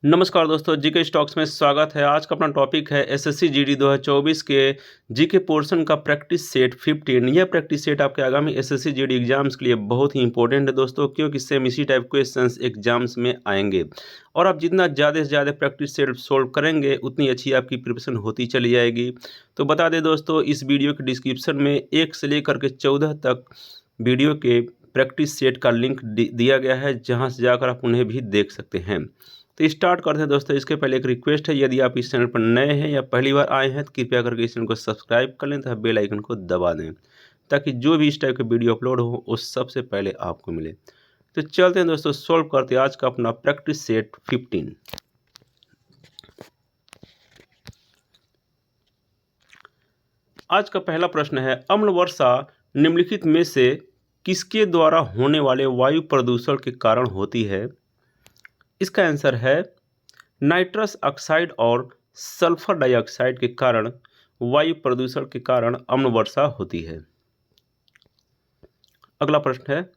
नमस्कार दोस्तों, GK stocks में स्वागत है। आज का अपना टॉपिक है एसएससी जीडी 2024 के जीके पोर्शन का प्रैक्टिस सेट 15। यह प्रैक्टिस सेट आपके आगामी एसएससी जीडी एग्जाम्स के लिए बहुत ही इंपॉर्टेंट है दोस्तों, क्योंकि सेम इसी टाइप क्वेश्चंस एग्जाम्स में आएंगे और आप जितना ज़्यादा से ज़्यादा प्रैक्टिस सेट सोल्व करेंगे उतनी अच्छी आपकी प्रिपरेशन होती चली जाएगी। तो बता दें दोस्तों, इस वीडियो के डिस्क्रिप्शन में 1 से लेकर के 14 तक वीडियो के प्रैक्टिस सेट का लिंक दिया गया है, जहाँ से जाकर आप उन्हें भी देख सकते हैं। तो स्टार्ट करते हैं दोस्तों। इसके पहले एक रिक्वेस्ट है, यदि आप इस चैनल पर नए हैं या पहली बार आए हैं तो कृपया करके इस चैनल को सब्सक्राइब कर लें तथा बेल आइकन को दबा दें, ताकि जो भी इस टाइप के वीडियो अपलोड हो वो सबसे पहले आपको मिले। तो चलते हैं दोस्तों, सॉल्व करते हैं आज का अपना प्रैक्टिस सेट 15। आज का पहला प्रश्न है, अम्ल वर्षा निम्नलिखित में से किसके द्वारा होने वाले वायु प्रदूषण के कारण होती है? इसका आंसर है नाइट्रस ऑक्साइड और सल्फर डाइऑक्साइड के कारण वायु प्रदूषण के कारण अम्ल वर्षा होती है। अगला प्रश्न है,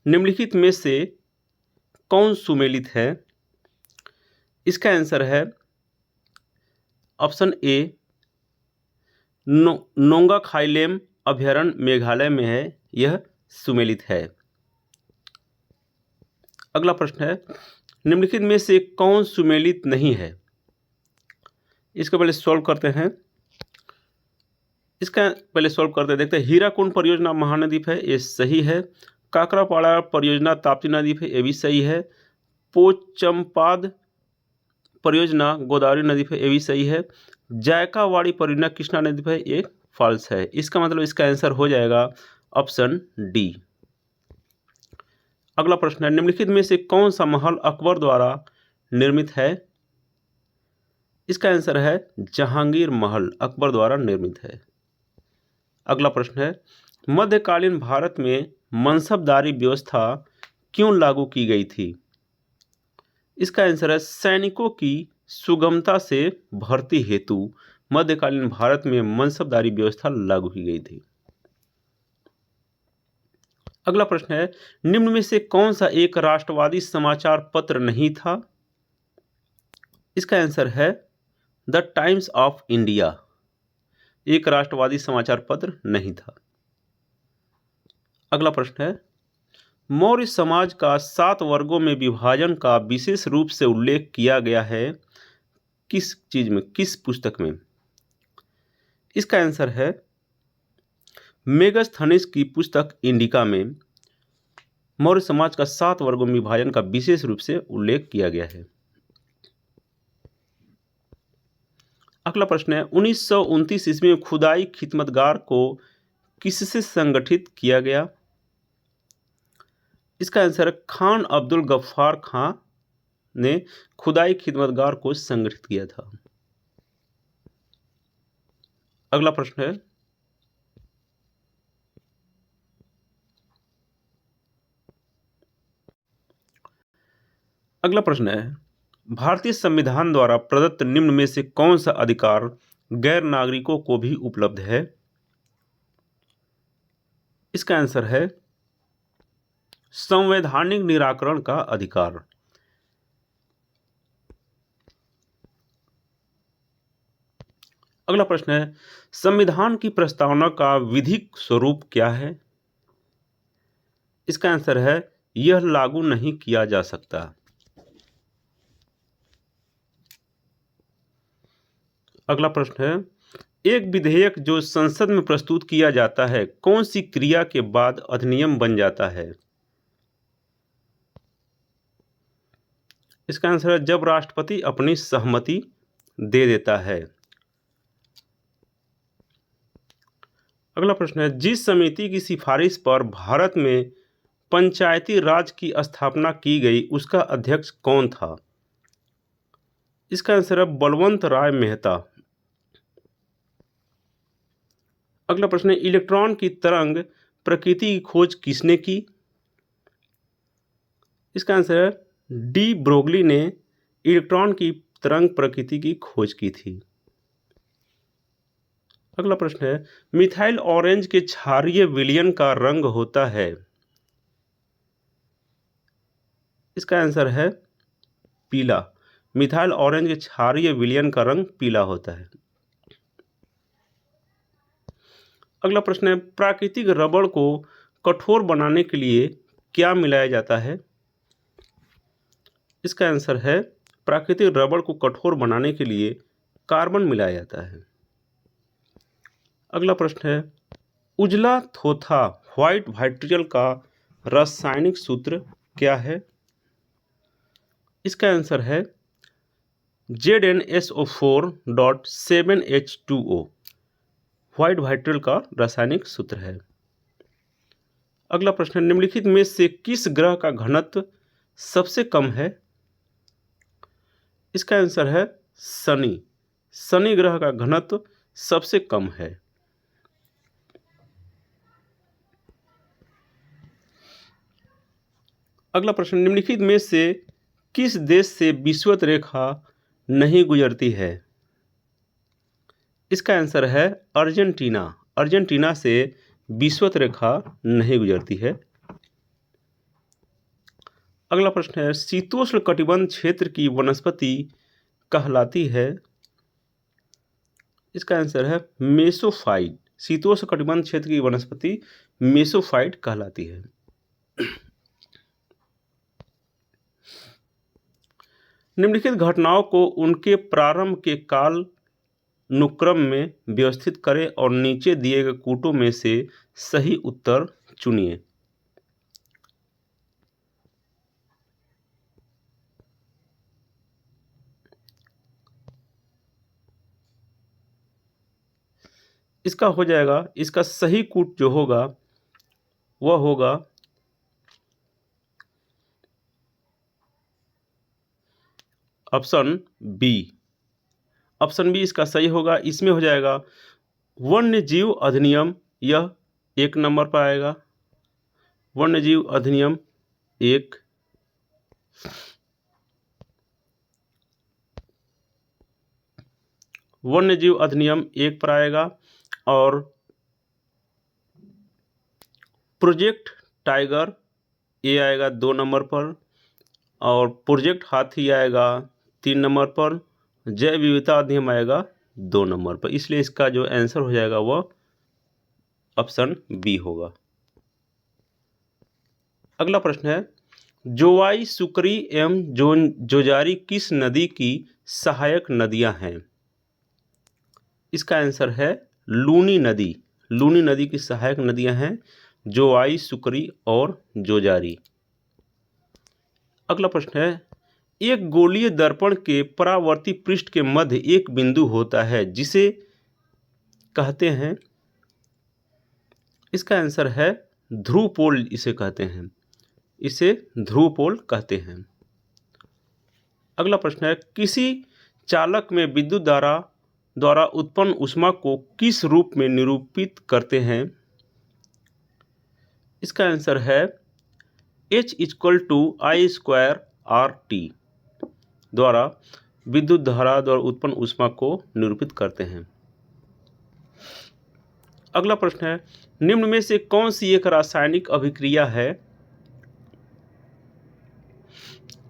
निम्नलिखित में से कौन सुमेलित है? इसका आंसर है ऑप्शन ए, नोंगाखाइलेम अभयारण्य मेघालय में है, यह सुमेलित है। अगला प्रश्न है, निम्नलिखित में से कौन सुमेलित नहीं है? इसको पहले सॉल्व करते हैं। देखते हैं। हीराकुंड परियोजना महानदीप है, ये सही है। काकरापाड़ा परियोजना ताप्ती नदी है, ये भी सही है। पोचमपाद परियोजना गोदावरी नदी पे, ये भी सही है। जायकावाड़ी परियोजना कृष्णा नदी पे, ये फॉल्स है। इसका मतलब इसका आंसर हो जाएगा ऑप्शन डी। अगला प्रश्न है, निम्नलिखित में से कौन सा महल अकबर द्वारा निर्मित है? इसका आंसर है जहांगीर महल अकबर द्वारा निर्मित है। अगला प्रश्न है, मध्यकालीन भारत में मनसबदारी व्यवस्था क्यों लागू की गई थी? इसका आंसर है सैनिकों की सुगमता से भर्ती हेतु मध्यकालीन भारत में मनसबदारी व्यवस्था लागू की गई थी। अगला प्रश्न है, निम्न में से कौन सा एक राष्ट्रवादी समाचार पत्र नहीं था? इसका आंसर है द टाइम्स ऑफ इंडिया, एक राष्ट्रवादी समाचार पत्र नहीं था। अगला प्रश्न है, मौर्य समाज का 7 वर्गों में विभाजन का विशेष रूप से उल्लेख किया गया है, किस चीज में, किस पुस्तक में? इसका आंसर है मेगस्थनीज की पुस्तक इंडिका में मौर्य समाज का 7 वर्गों में विभाजन का विशेष रूप से उल्लेख किया गया है। अगला प्रश्न है, 1929 ईस्वी में खुदाई खिदमतगार को किससे संगठित किया गया? इसका आंसर है खान अब्दुल गफ्फार खां ने खुदाई खिदमतगार को संगठित किया था। अगला प्रश्न है, भारतीय संविधान द्वारा प्रदत्त निम्न में से कौन सा अधिकार गैर नागरिकों को भी उपलब्ध है? इसका आंसर है संवैधानिक निराकरण का अधिकार। अगला प्रश्न है, संविधान की प्रस्तावना का विधिक स्वरूप क्या है? इसका आंसर है यह लागू नहीं किया जा सकता। अगला प्रश्न है, एक विधेयक जो संसद में प्रस्तुत किया जाता है कौन सी क्रिया के बाद अधिनियम बन जाता है? इसका आंसर है जब राष्ट्रपति अपनी सहमति दे देता है। अगला प्रश्न है, जिस समिति की सिफारिश पर भारत में पंचायती राज की स्थापना की गई उसका अध्यक्ष कौन था? इसका आंसर है बलवंत राय मेहता। अगला प्रश्न है, इलेक्ट्रॉन की तरंग प्रकृति की खोज किसने की? इसका आंसर है डी ब्रोगली ने इलेक्ट्रॉन की तरंग प्रकृति की खोज की थी। अगला प्रश्न है, मिथाइल ऑरेंज के क्षारीय विलयन का रंग होता है? इसका आंसर है पीला। मिथाइल ऑरेंज के क्षारीय विलयन का रंग पीला होता है। अगला प्रश्न है, प्राकृतिक रबड़ को कठोर बनाने के लिए क्या मिलाया जाता है? इसका आंसर है, प्राकृतिक रबड़ को कठोर बनाने के लिए कार्बन मिलाया जाता है। अगला प्रश्न है, उजला थोथा व्हाइट वाइट्रियल का रासायनिक सूत्र क्या है? इसका आंसर है ZnSO4.7H2O व्हाइट वाइट्रियल का रासायनिक सूत्र है। अगला प्रश्न, निम्नलिखित में से किस ग्रह का घनत्व सबसे कम है? इसका आंसर है शनि। शनि ग्रह का घनत्व सबसे कम है। अगला प्रश्न, निम्नलिखित में से किस देश से विषुवत रेखा नहीं गुजरती है? इसका आंसर है अर्जेंटीना। अर्जेंटीना से विषुवत रेखा नहीं गुजरती है। अगला प्रश्न है, शीतोष्ण कटिबंध क्षेत्र की वनस्पति कहलाती है? इसका आंसर है मेसोफाइट। शीतोष्ण कटिबंध क्षेत्र की वनस्पति मेसोफाइट कहलाती है। निम्नलिखित घटनाओं को उनके प्रारंभ के काल अनुक्रम में व्यवस्थित करें और नीचे दिए गए कूटों में से सही उत्तर चुनिए। इसका हो जाएगा, इसका सही कूट जो होगा वह होगा ऑप्शन बी। ऑप्शन बी इसका सही होगा। इसमें हो जाएगा वन्य जीव अधिनियम, यह 1 नंबर पर आएगा। वन्य जीव अधिनियम 1। वन्य जीव अधिनियम 1 पर आएगा। और प्रोजेक्ट टाइगर ये आएगा 2 नंबर पर। और प्रोजेक्ट हाथी आएगा 3 नंबर पर। जैव विविधता अधिनियम आएगा 2 नंबर पर। इसलिए इसका जो आंसर हो जाएगा वह ऑप्शन बी होगा। अगला प्रश्न है, जोवाई, सुकरी एवं जोजारी किस नदी की सहायक नदियां हैं? इसका आंसर है लूनी नदी। लूनी नदी की सहायक नदियां हैं जोवाई, सुकरी और जोजारी। अगला प्रश्न है, एक गोलीय दर्पण के परावर्ती पृष्ठ के मध्य एक बिंदु होता है जिसे कहते हैं? इसका आंसर है ध्रुव पोल। इसे कहते हैं, इसे ध्रुव पोल कहते हैं। अगला प्रश्न है, किसी चालक में विद्युत धारा द्वारा उत्पन्न ऊष्मा को किस रूप में निरूपित करते हैं? इसका आंसर है H=I²RT द्वारा विद्युत धारा द्वारा उत्पन्न ऊष्मा को निरूपित करते हैं। अगला प्रश्न है, निम्न में से कौन सी एक रासायनिक अभिक्रिया है?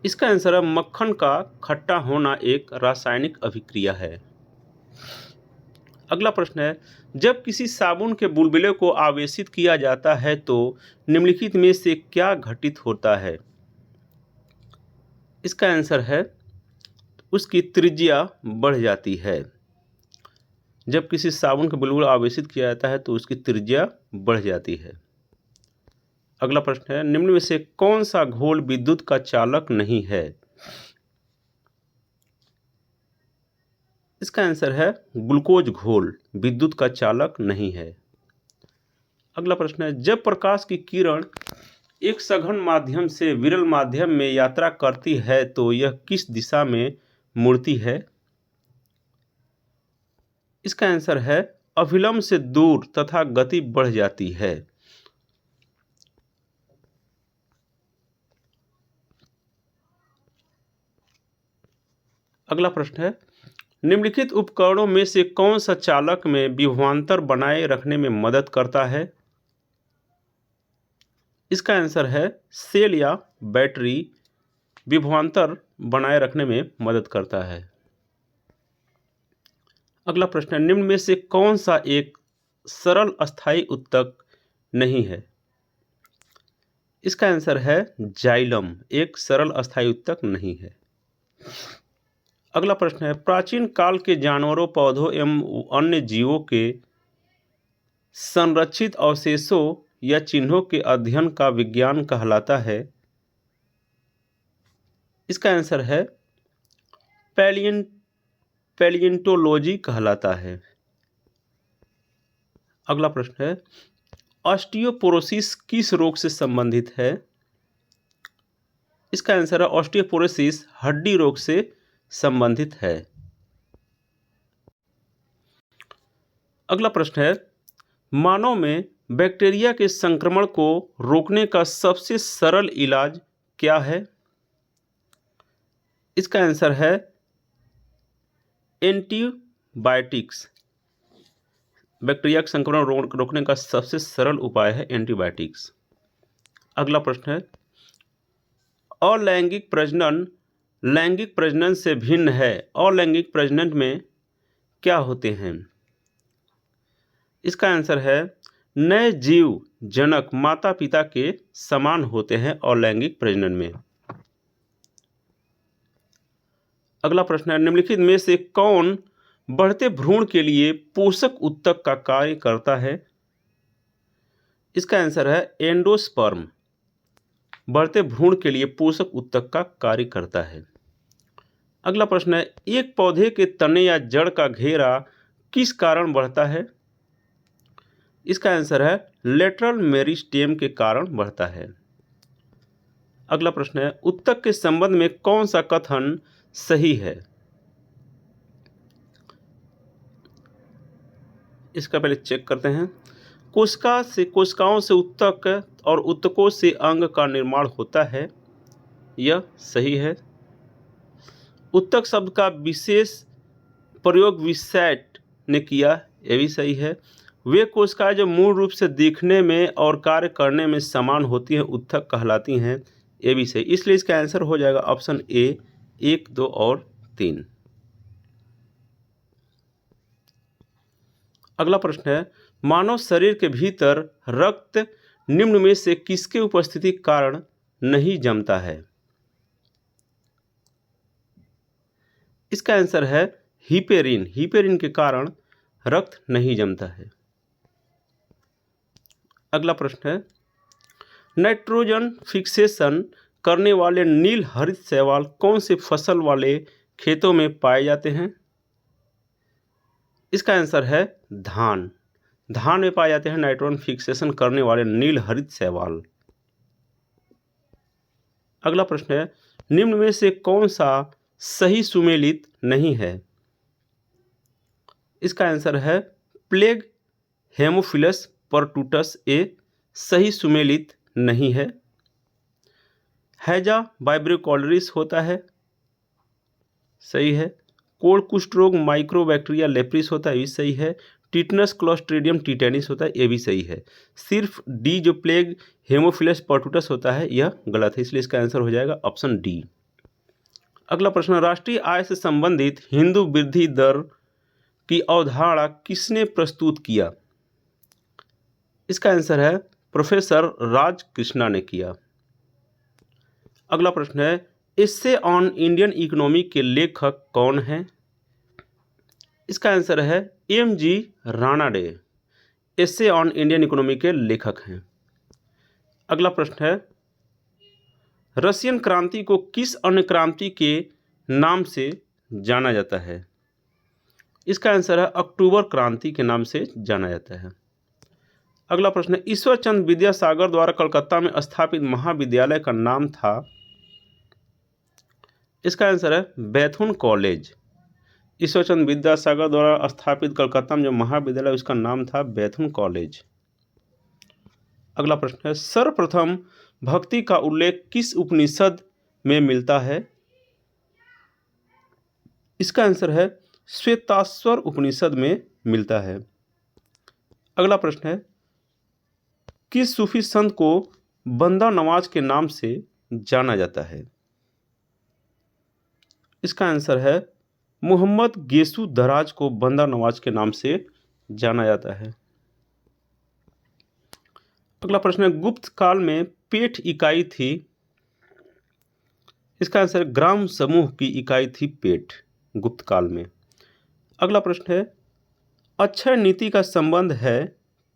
इसका आंसर है मक्खन का खट्टा होना एक रासायनिक अभिक्रिया है। अगला प्रश्न है, जब किसी साबुन के बुलबुले को आवेशित किया जाता है तो निम्नलिखित में से क्या घटित होता है? इसका आंसर है उसकी त्रिज्या बढ़ जाती है। जब किसी साबुन का बुलबुला आवेशित किया जाता है तो उसकी त्रिज्या बढ़ जाती है। अगला प्रश्न है, निम्न में से कौन सा घोल विद्युत का चालक नहीं है? इसका आंसर है ग्लूकोज घोल विद्युत का चालक नहीं है। अगला प्रश्न है, जब प्रकाश की किरण एक सघन माध्यम से विरल माध्यम में यात्रा करती है तो यह किस दिशा में मुड़ती है? इसका आंसर है अभिलंब से दूर तथा गति बढ़ जाती है। अगला प्रश्न है, निम्नलिखित उपकरणों में से कौन सा चालक में विभवांतर बनाए रखने में मदद करता है? इसका आंसर है सेल या बैटरी विभवांतर बनाए रखने में मदद करता है। अगला प्रश्न है, निम्न में से कौन सा एक सरल अस्थायी उत्तक नहीं है? इसका आंसर है जाइलम, एक सरल अस्थायी उत्तक नहीं है। अगला प्रश्न है, प्राचीन काल के जानवरों, पौधों एवं अन्य जीवों के संरक्षित अवशेषों या चिन्हों के अध्ययन का विज्ञान कहलाता है? इसका आंसर है पैलिएंटोलॉजी कहलाता है। अगला प्रश्न है, ऑस्टियोपोरोसिस किस रोग से संबंधित है? इसका आंसर है ऑस्टियोपोरोसिस हड्डी रोग से संबंधित है। अगला प्रश्न है, मानव में बैक्टीरिया के संक्रमण को रोकने का सबसे सरल इलाज क्या है? इसका आंसर है एंटीबायोटिक्स। बैक्टीरिया के संक्रमण रोकने का सबसे सरल उपाय है एंटीबायोटिक्स। अगला प्रश्न है, अलैंगिक प्रजनन लैंगिक प्रजनन से भिन्न है। अलैंगिक प्रजनन में क्या होते हैं? इसका आंसर है नए जीव जनक माता पिता के समान होते हैं अलैंगिक प्रजनन में। अगला प्रश्न है, निम्नलिखित में से कौन बढ़ते भ्रूण के लिए पोषक उत्तक का कार्य करता है? इसका आंसर है एंडोस्पर्म, बढ़ते भ्रूण के लिए पोषक उत्तक का कार्य करता है। अगला प्रश्न है, एक पौधे के तने या जड़ का घेरा किस कारण बढ़ता है? इसका आंसर है लेटरल मेरिस्टेम के कारण बढ़ता है। अगला प्रश्न है, उत्तक के संबंध में कौन सा कथन सही है? इसका पहले चेक करते हैं। कोशिकाओं से उत्तक और उत्तकों से अंग का निर्माण होता है, यह सही है। उत्तक शब्द का विशेष प्रयोग विसैट ने किया, यह भी सही है। वे कोशिकाएं जो मूल रूप से दिखने में और कार्य करने में समान होती हैं उत्तक कहलाती हैं, ये भी सही। इसलिए इसका आंसर हो जाएगा ऑप्शन ए 1, 2 और 3। अगला प्रश्न है, मानव शरीर के भीतर रक्त निम्न में से किसके उपस्थिति के कारण नहीं जमता है? इसका आंसर है हिपेरिन। हिपेरिन के कारण रक्त नहीं जमता है। अगला प्रश्न है, नाइट्रोजन फिक्सेशन करने वाले नील हरित शैवाल कौन से फसल वाले खेतों में पाए जाते हैं? इसका आंसर है धान। धान में पाए जाते हैं नाइट्रोजन फिक्सेशन करने वाले नील हरित शैवाल। अगला प्रश्न है, निम्न में से कौन सा सही सुमेलित नहीं है? इसका आंसर है प्लेग हेमोफिलस परटूटस, ए सही सुमेलित नहीं है। हैजा वाइब्रियोकोलोरिस होता है, सही है। कोढ़ कुष्ठ रोग माइक्रोबैक्टीरिया लेप्रिस होता है, ये सही है। टिटनस क्लोस्ट्रीडियम टिटेनिस होता है, ये भी सही है। सिर्फ डी जो प्लेग हेमोफिलस परटूटस होता है यह गलत है, इसलिए इसका आंसर हो जाएगा ऑप्शन डी। अगला प्रश्न, राष्ट्रीय आय से संबंधित हिंदू वृद्धि दर की अवधारणा किसने प्रस्तुत किया? इसका आंसर है प्रोफेसर राज कृष्णा ने किया। अगला प्रश्न है, एस्से ऑन इंडियन इकोनॉमी के लेखक कौन हैं? इसका आंसर है MG. Ranade, essay on Indian economy के लेखक हैं। अगला प्रश्न है, रशियन क्रांति को किस अन्य क्रांति के नाम से जाना जाता है? इसका आंसर है अक्टूबर क्रांति के नाम से जाना जाता है। अगला प्रश्न है, ईश्वरचंद विद्यासागर द्वारा कलकत्ता में स्थापित महाविद्यालय का नाम था? इसका आंसर है बैथुन कॉलेज। ईश्वरचंद विद्यासागर द्वारा स्थापित कलकत्ता में जो महाविद्यालय उसका नाम था बैथुन कॉलेज। अगला प्रश्न है, सर्वप्रथम भक्ति का उल्लेख किस उपनिषद में मिलता है? इसका आंसर है श्वेताश्वर उपनिषद में मिलता है। अगला प्रश्न है, किस सूफी संत को बंदा नवाज के नाम से जाना जाता है? इसका आंसर है मोहम्मद गेसू दराज को बंदा नवाज के नाम से जाना जाता है। अगला प्रश्न है, गुप्त काल में पेठ इकाई थी। इसका आंसर ग्राम समूह की इकाई थी पेठ गुप्त काल में। अगला प्रश्न है, अक्षय नीति का संबंध है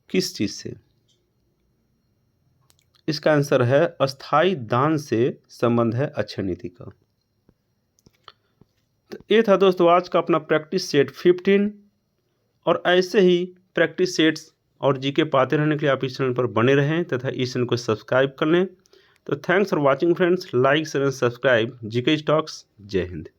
किस चीज से? इसका आंसर है अस्थाई दान से संबंध है अक्षय नीति का। तो ये था दोस्तों आज का अपना प्रैक्टिस सेट 15। और ऐसे ही प्रैक्टिस सेट्स और जीके पाते रहने के लिए आप इस चैनल पर बने रहें तथा इस चैनल को सब्सक्राइब कर लें। तो thanks for watching friends, like share and subscribe GK stocks. जय हिंद।